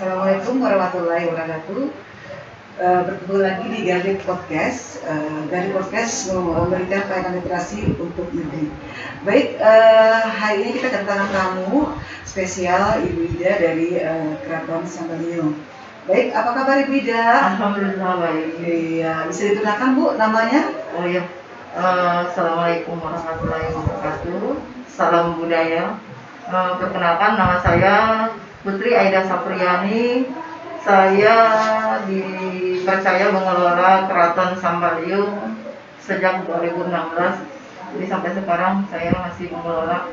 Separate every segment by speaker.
Speaker 1: Assalamualaikum warahmatullahi wabarakatuh. Bertemu lagi di Gali Podcast. Gali Podcast memberikan pelayanan literasi untuk negeri. Baik, hari ini kita kedatangan tamu spesial Ibu Ida dari Keraton Sambalio. Baik, apa kabar Ibu Ida?
Speaker 2: Alhamdulillah baik.
Speaker 1: Iya, bisa diperkenalkan Bu namanya?
Speaker 2: Oh iya. Assalamualaikum warahmatullahi wabarakatuh. Salam budaya. Perkenalkan, nama saya Putri Aida Sapriani. Saya dipercaya mengelola Keraton Sambalio sejak 2016. Jadi sampai sekarang saya masih mengelola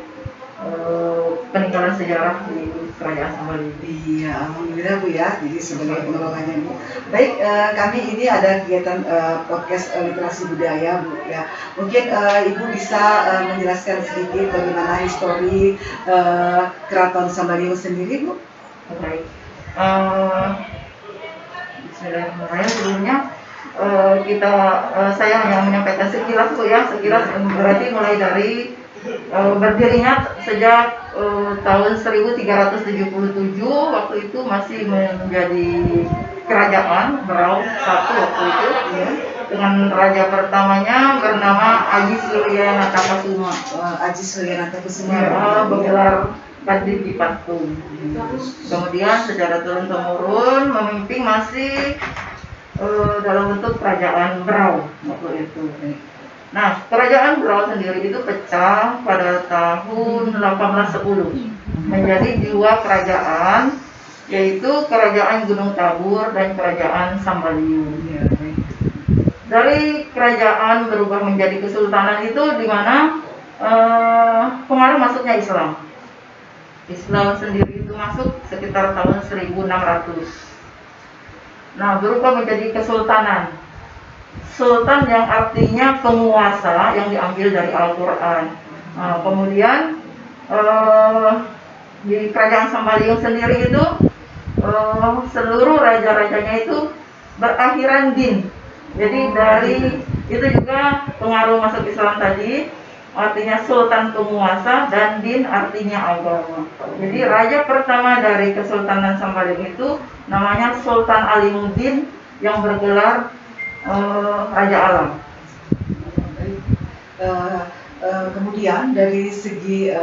Speaker 2: peninggalan sejarah di Kerajaan Sambalio.
Speaker 1: Iya, alhamdulillah Bu ya. Jadi sebagai pengelolanya Bu. Baik, kami ini ada kegiatan podcast literasi budaya Bu ya. Mungkin Ibu bisa menjelaskan sedikit bagaimana histori Keraton Sambalio sendiri Bu.
Speaker 2: Baik. Bismillahirrahmanirrahim. Sebelumnya saya hanya menyampaikan sekilas Bu ya. Sekilas berarti mulai dari berdirinya sejak tahun 1377, waktu itu masih menjadi kerajaan Berau satu waktu itu ya, dengan raja pertamanya bernama Aji Surya Natakusuma.
Speaker 1: Aji Surya Natakusuma
Speaker 2: Bergelar Kadip Patung. Kemudian secara turun temurun memimpin masih dalam bentuk kerajaan Berau waktu itu. Nah, kerajaan Berau sendiri itu pecah pada tahun 1810 menjadi dua kerajaan, yaitu Kerajaan Gunung Tabur dan Kerajaan Sambalio. Dari kerajaan berubah menjadi kesultanan itu di mana pengaruh masuknya Islam. Islam sendiri itu masuk sekitar tahun 1600. Nah, berubah menjadi kesultanan. Sultan yang artinya penguasa yang diambil dari Al-Quran. Kemudian di Kerajaan Sambalio sendiri itu seluruh raja-rajanya itu berakhiran din. Jadi dari itu juga pengaruh masuk Islam tadi, artinya sultan penguasa dan din artinya agama. Jadi raja pertama dari Kesultanan Sambalio itu namanya Sultan Alimuddin yang bergelar Raja Alam.
Speaker 1: Kemudian dari segi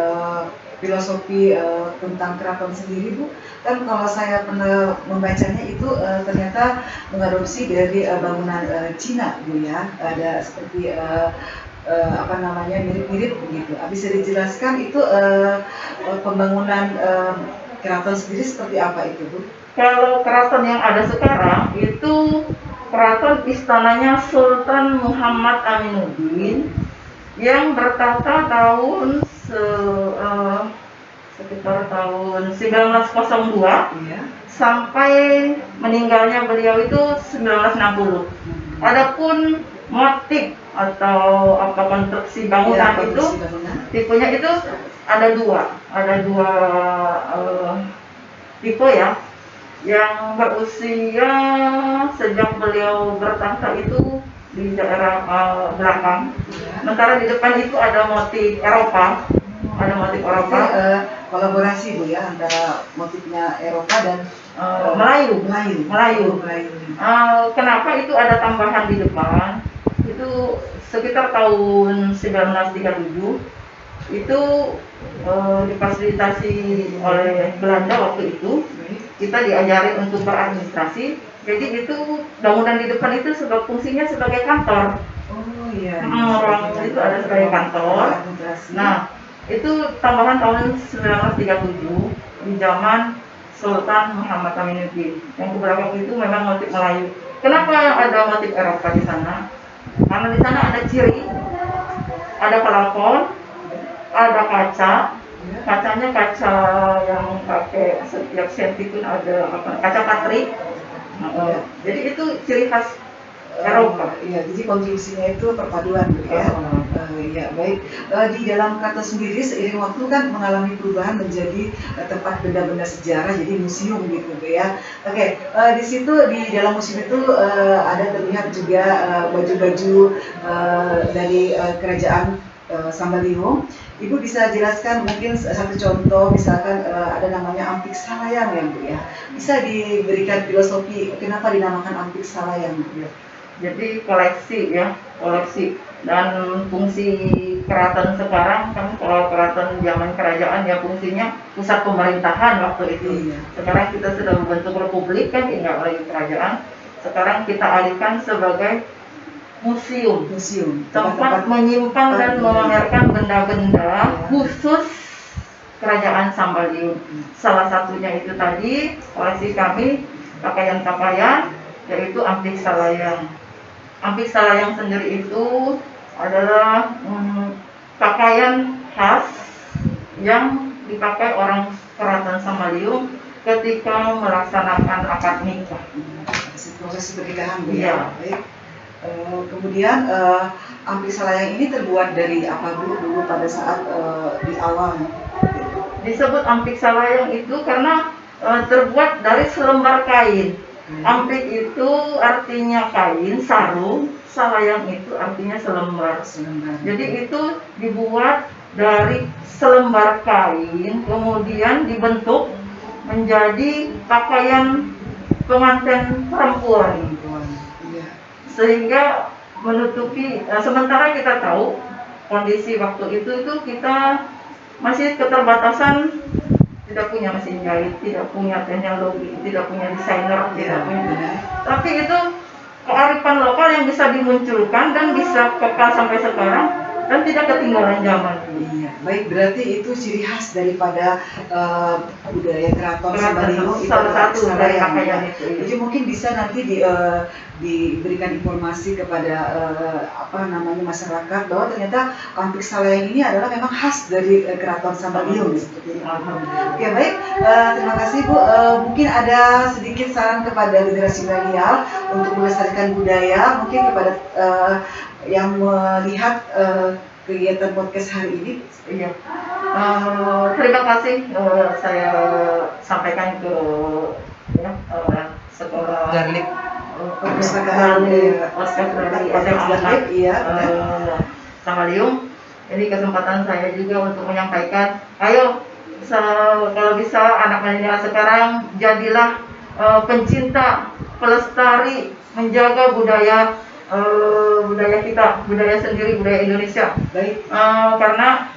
Speaker 1: filosofi tentang keraton sendiri Bu, kan kalau saya pernah membacanya itu ternyata mengadopsi dari bangunan Cina Bu ya, ada seperti mirip-mirip begitu. Bisa dijelaskan itu pembangunan keraton sendiri seperti apa itu Bu?
Speaker 2: Kalau keraton yang ada sekarang itu keraton istananya Sultan Muhammad Aminuddin yang bertahta tahun sekitar tahun 1902 sampai meninggalnya beliau itu 1960. Adapun motif atau konstruksi bangunan itu tipenya itu ada dua tipe ya. Yang berusia sejak beliau bertahta itu di daerah belakang. Sementara di depan itu ada motif Eropa.
Speaker 1: Kolaborasi Bu ya antara motifnya Eropa dan
Speaker 2: Melayu. Kenapa itu ada tambahan di depan? Itu sekitar tahun 1937 itu difasilitasi oleh Belanda waktu itu. Kita diajari untuk beradministrasi, jadi itu bangunan di depan itu fungsinya sebagai kantor. Ruang itu ada sebagai kantor. Nah, itu tambahan tahun 1937 di zaman Sultan Muhammad Aminuddin. Yang beberapa waktu itu memang motif Melayu. Kenapa ada motif Eropa di sana? Karena di sana ada ciri, ada plafon, ada kaca. Kacanya kaca yang pakai setiap senti pun ada kaca patri. Jadi itu ciri khas Eropa.
Speaker 1: Iya, jadi konstruksinya itu perpaduan ya. Ya baik. Di dalam keraton sendiri seiring waktu kan mengalami perubahan menjadi tempat benda-benda sejarah, jadi museum gitu ya. Oke, di situ di dalam museum itu ada terlihat juga baju-baju dari kerajaan Sambaliung. Ibu bisa jelaskan mungkin satu contoh, misalkan ada namanya Ampik Salayang ya Bu ya. Bisa diberikan filosofi kenapa dinamakan Ampik Salayang Bu?
Speaker 2: Jadi koleksi ya, koleksi. Dan fungsi keraton sekarang kan, kalau keraton zaman kerajaan ya fungsinya pusat pemerintahan waktu itu.
Speaker 1: Iya.
Speaker 2: Sekarang kita sudah membentuk republik kan, nggak lagi kerajaan. Sekarang kita alihkan sebagai museum, tempat menyimpan dan memamerkan benda-benda khusus kerajaan Sambaliung. Salah satunya itu tadi koleksi kami pakaian-pakaian, yaitu Ampik Salayang. Ampik Salayang sendiri itu adalah pakaian khas yang dipakai orang keraton Sambaliung ketika melaksanakan akad nikah.
Speaker 1: Proses pernikahan Bu
Speaker 2: ya.
Speaker 1: Baik. Kemudian Ampik Salayang ini terbuat dari apa Bu dulu pada saat di awal?
Speaker 2: Disebut Ampik Salayang itu karena terbuat dari selembar kain. Ampik itu artinya kain, sarung, salayang itu artinya selembar. Jadi itu dibuat dari selembar kain, kemudian dibentuk menjadi pakaian pengantin perempuan. Sehingga menutupi, sementara kita tahu kondisi waktu itu kita masih keterbatasan, tidak punya mesin jahit, tidak punya teknologi, tidak punya desainer, tidak punya. Tapi itu kearifan lokal yang bisa dimunculkan dan bisa kekal sampai sekarang dan tidak ketinggalan zaman.
Speaker 1: Iya, baik, berarti itu ciri khas daripada budaya keraton Sambaliung itu
Speaker 2: salah satu dari pakaian itu.
Speaker 1: Jadi mungkin bisa nanti diberikan informasi kepada masyarakat bahwa ternyata Ampik Salayang ini adalah memang khas dari keraton Sambaliung seperti itu. Oke, baik, terima kasih Bu. Mungkin ada sedikit saran kepada generasi milenial untuk melestarikan budaya, mungkin kepada yang melihat kegiatan podcast hari ini.
Speaker 2: Iya. Terima kasih saya sampaikan ke sekolah
Speaker 1: Garlic
Speaker 2: perpustakaan dari SMA Sambaliung. Ini kesempatan saya juga untuk menyampaikan, ayo kalau bisa anak milenial sekarang jadilah pencinta, pelestari, menjaga budaya kita, budaya sendiri, budaya Indonesia. Baik. Karena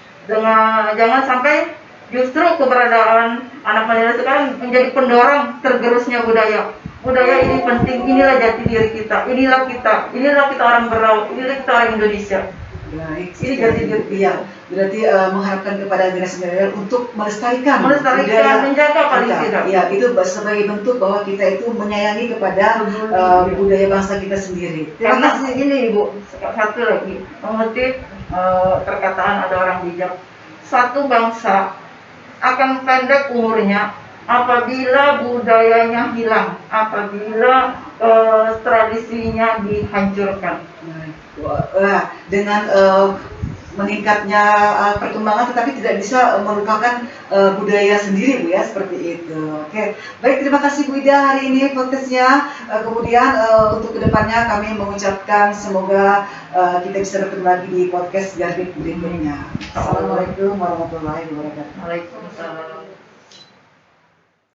Speaker 2: jangan sampai justru keberadaan anak milenial sekarang menjadi pendorong tergerusnya budaya. Budaya ini penting, inilah jati diri kita, inilah kita orang Berau, inilah kita orang Indonesia.
Speaker 1: Baik,
Speaker 2: ini jati diri.
Speaker 1: Iya, berarti mengharapkan kepada generasi milenial untuk melestarikan,
Speaker 2: menjaga paling tidak.
Speaker 1: Iya, itu sebagai bentuk bahwa kita itu menyayangi kepada budaya bangsa kita sendiri.
Speaker 2: Karena ini Ibu, satu lagi mengutip perkataan ada orang bijak, satu bangsa akan pendek umurnya apabila budayanya hilang, apabila tradisinya dihancurkan. Dengan meningkatnya perkembangan tetapi tidak bisa melupakan budaya sendiri Bu ya, seperti itu. Oke, baik, terima kasih Bu Ida hari ini podcastnya. Kemudian untuk kedepannya kami mengucapkan semoga kita bisa bertemu lagi di podcast Garbik berikutnya. Assalamualaikum warahmatullahi wabarakatuh. Waalaikumsalam.